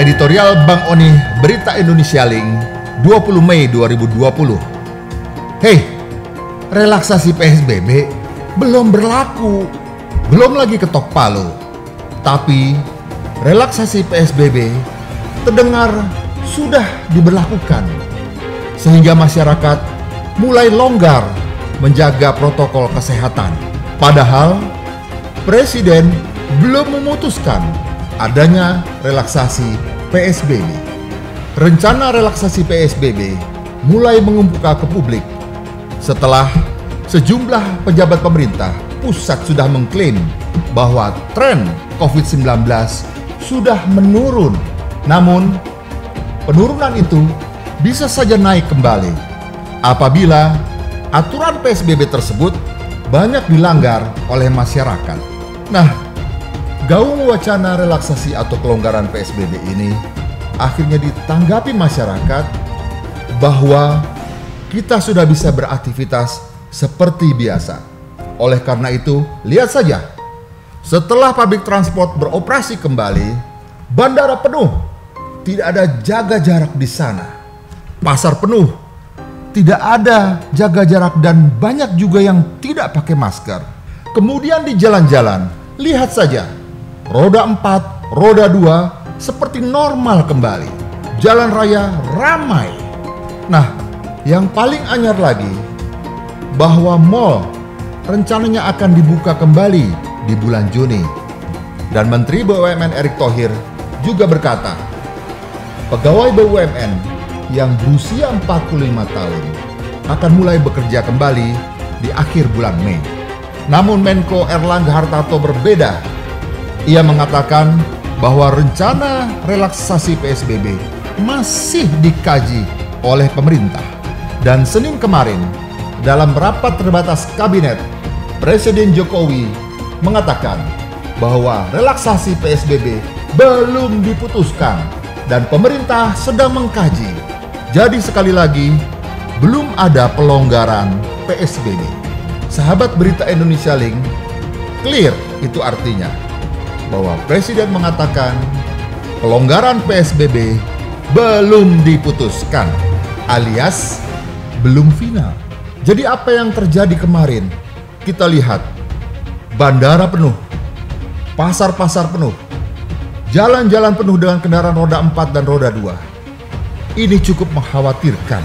Editorial Bang Oni Berita Indonesia Link 20 Mei 2020. Hei, relaksasi PSBB belum berlaku, belum lagi ketok palu. Tapi relaksasi PSBB terdengar sudah diberlakukan, sehingga masyarakat mulai longgar menjaga protokol kesehatan. Padahal Presiden belum memutuskan adanya relaksasi PSBB. Rencana relaksasi PSBB mulai mengemuka ke publik setelah sejumlah pejabat pemerintah pusat sudah mengklaim bahwa tren COVID-19 sudah menurun. Namun, penurunan itu bisa saja naik kembali apabila aturan PSBB tersebut banyak dilanggar oleh masyarakat. Nah, gaung wacana relaksasi atau kelonggaran PSBB ini akhirnya ditanggapi masyarakat bahwa kita sudah bisa beraktivitas seperti biasa. Oleh karena itu, lihat saja, setelah public transport beroperasi kembali, bandara penuh, tidak ada jaga jarak di sana. Pasar penuh, tidak ada jaga jarak dan banyak juga yang tidak pakai masker. Kemudian di jalan-jalan, lihat saja, roda 4, roda 2 seperti normal kembali. Jalan raya ramai. Nah, yang paling anyar lagi, bahwa mal rencananya akan dibuka kembali di bulan Juni. Dan Menteri BUMN Erick Thohir juga berkata, pegawai BUMN yang berusia 45 tahun akan mulai bekerja kembali di akhir bulan Mei. Namun Menko Erlangga Hartarto berbeda. Ia mengatakan bahwa rencana relaksasi PSBB masih dikaji oleh pemerintah. Dan Senin kemarin, dalam rapat terbatas kabinet, Presiden Jokowi mengatakan bahwa relaksasi PSBB belum diputuskan dan pemerintah sedang mengkaji. Jadi sekali lagi, belum ada pelonggaran PSBB. Sahabat Berita Indonesia Link, clear itu artinya bahwa Presiden mengatakan pelonggaran PSBB belum diputuskan, alias belum final. Jadi apa yang terjadi kemarin? Kita lihat, bandara penuh, pasar-pasar penuh, jalan-jalan penuh dengan kendaraan roda 4 dan roda 2. Ini cukup mengkhawatirkan.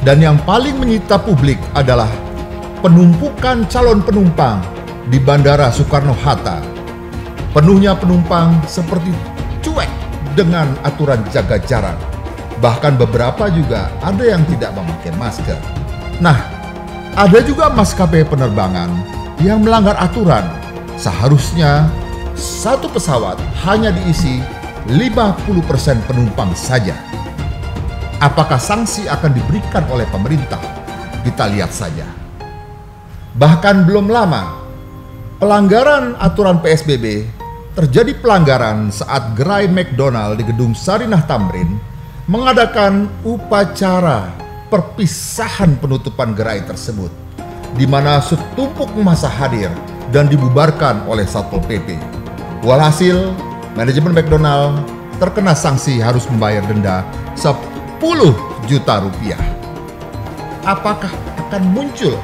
Dan yang paling menyita publik adalah penumpukan calon penumpang di Bandara Soekarno-Hatta. Penuhnya penumpang seperti cuek dengan aturan jaga jarak. Bahkan beberapa juga ada yang tidak memakai masker. Nah, ada juga maskapai penerbangan yang melanggar aturan. Seharusnya satu pesawat hanya diisi 50% penumpang saja. Apakah sanksi akan diberikan oleh pemerintah? Kita lihat saja. Bahkan belum lama, pelanggaran aturan PSBB terjadi pelanggaran saat gerai McDonald di Gedung Sarinah Tamrin mengadakan upacara perpisahan penutupan gerai tersebut, di mana setumpuk massa hadir dan dibubarkan oleh Satpol PP. Walhasil, manajemen McDonald terkena sanksi harus membayar denda 10 juta rupiah. Apakah akan muncul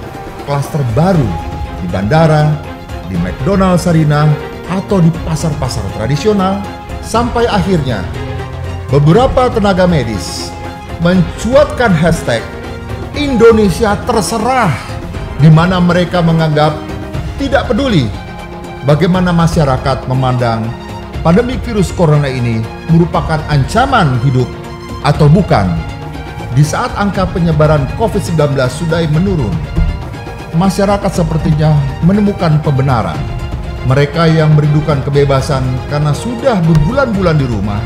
klaster baru di bandara, di McDonald Sarinah, atau di pasar-pasar tradisional? Sampai akhirnya beberapa tenaga medis mencuatkan hashtag Indonesia terserah, di mana mereka menganggap tidak peduli bagaimana masyarakat memandang pandemi virus corona ini merupakan ancaman hidup atau bukan. Di saat angka penyebaran COVID-19 sudah menurun, masyarakat sepertinya menemukan pembenaran. Mereka yang merindukan kebebasan karena sudah berbulan-bulan di rumah,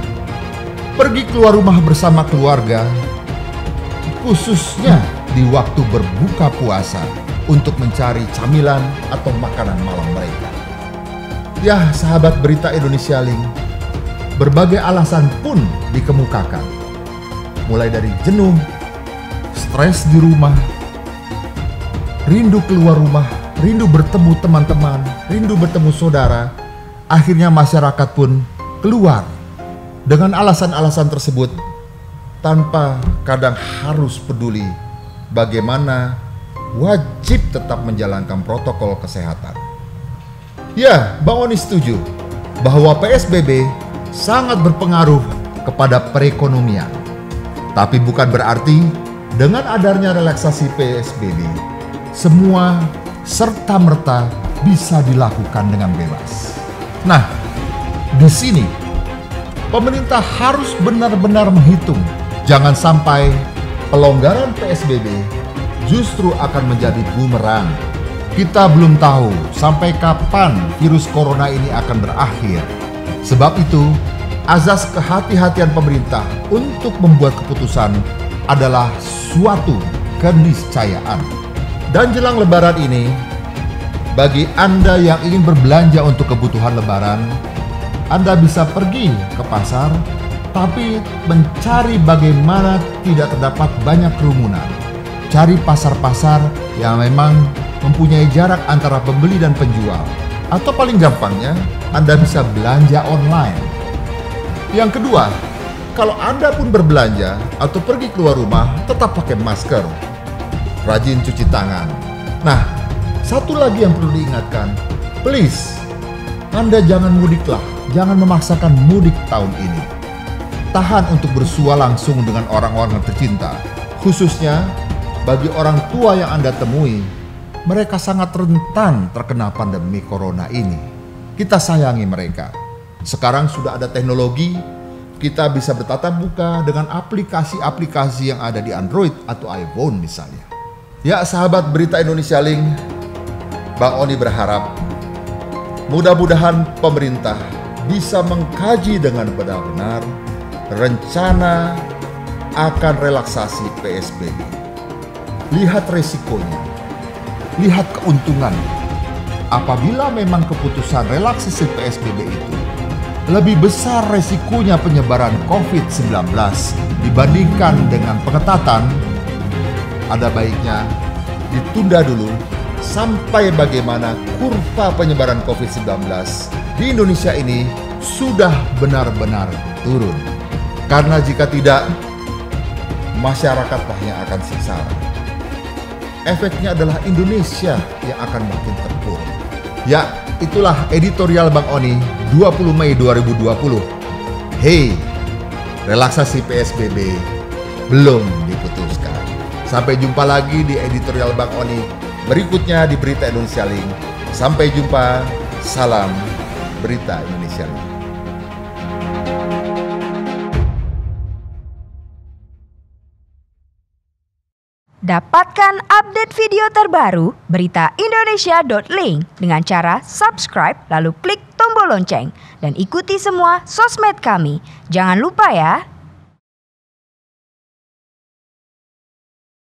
pergi keluar rumah bersama keluarga, khususnya di waktu berbuka puasa untuk mencari camilan atau makanan malam mereka. Ya, sahabat Berita Indonesia Link, berbagai alasan pun dikemukakan. Mulai dari jenuh, stres di rumah, rindu keluar rumah, rindu bertemu teman-teman, rindu bertemu saudara. Akhirnya masyarakat pun keluar Dengan alasan-alasan tersebut, tanpa kadang harus peduli bagaimana wajib tetap menjalankan protokol kesehatan. Ya, Bang Oni setuju bahwa PSBB sangat berpengaruh kepada perekonomian. Tapi bukan berarti dengan adanya relaksasi PSBB, semua serta-merta bisa dilakukan dengan bebas. Nah, di sini pemerintah harus benar-benar menghitung. Jangan sampai pelonggaran PSBB justru akan menjadi bumerang. Kita belum tahu sampai kapan virus corona ini akan berakhir. Sebab itu, azas kehati-hatian pemerintah untuk membuat keputusan adalah suatu keniscayaan. Dan jelang Lebaran ini, bagi Anda yang ingin berbelanja untuk kebutuhan Lebaran, Anda bisa pergi ke pasar, tapi mencari bagaimana tidak terdapat banyak kerumunan. Cari pasar-pasar yang memang mempunyai jarak antara pembeli dan penjual. Atau paling gampangnya, Anda bisa belanja online. Yang kedua, kalau Anda pun berbelanja atau pergi keluar rumah, tetap pakai masker. Rajin cuci tangan. Nah, satu lagi yang perlu diingatkan, please, Anda jangan mudiklah, jangan memaksakan mudik tahun ini. Tahan untuk bersua langsung dengan orang-orang tercinta, khususnya bagi orang tua yang Anda temui. Mereka sangat rentan terkena pandemi corona ini. Kita sayangi mereka. Sekarang sudah ada teknologi, kita bisa bertatap muka dengan aplikasi-aplikasi yang ada di Android atau iPhone misalnya. Ya, sahabat Berita Indonesia Link, Bang Oni berharap mudah-mudahan pemerintah bisa mengkaji dengan benar-benar rencana akan relaksasi PSBB. Lihat resikonya, lihat keuntungan. Apabila memang keputusan relaksasi PSBB itu lebih besar resikonya penyebaran COVID-19 dibandingkan dengan pengetatan, ada baiknya ditunda dulu sampai bagaimana kurva penyebaran COVID-19 di Indonesia ini sudah benar-benar turun. Karena jika tidak, masyarakatlah yang akan sengsara. Efeknya adalah Indonesia yang akan makin terpuruk. Ya, itulah editorial Bang Oni 20 Mei 2020. Hey, relaksasi PSBB belum diputuskan. Sampai jumpa lagi di editorial Bang Oni berikutnya di Berita Indonesia Link. Sampai jumpa, salam Berita Indonesia Link. Dapatkan update video terbaru beritaindonesia.link dengan cara subscribe lalu klik tombol lonceng dan ikuti semua sosmed kami. Jangan lupa ya.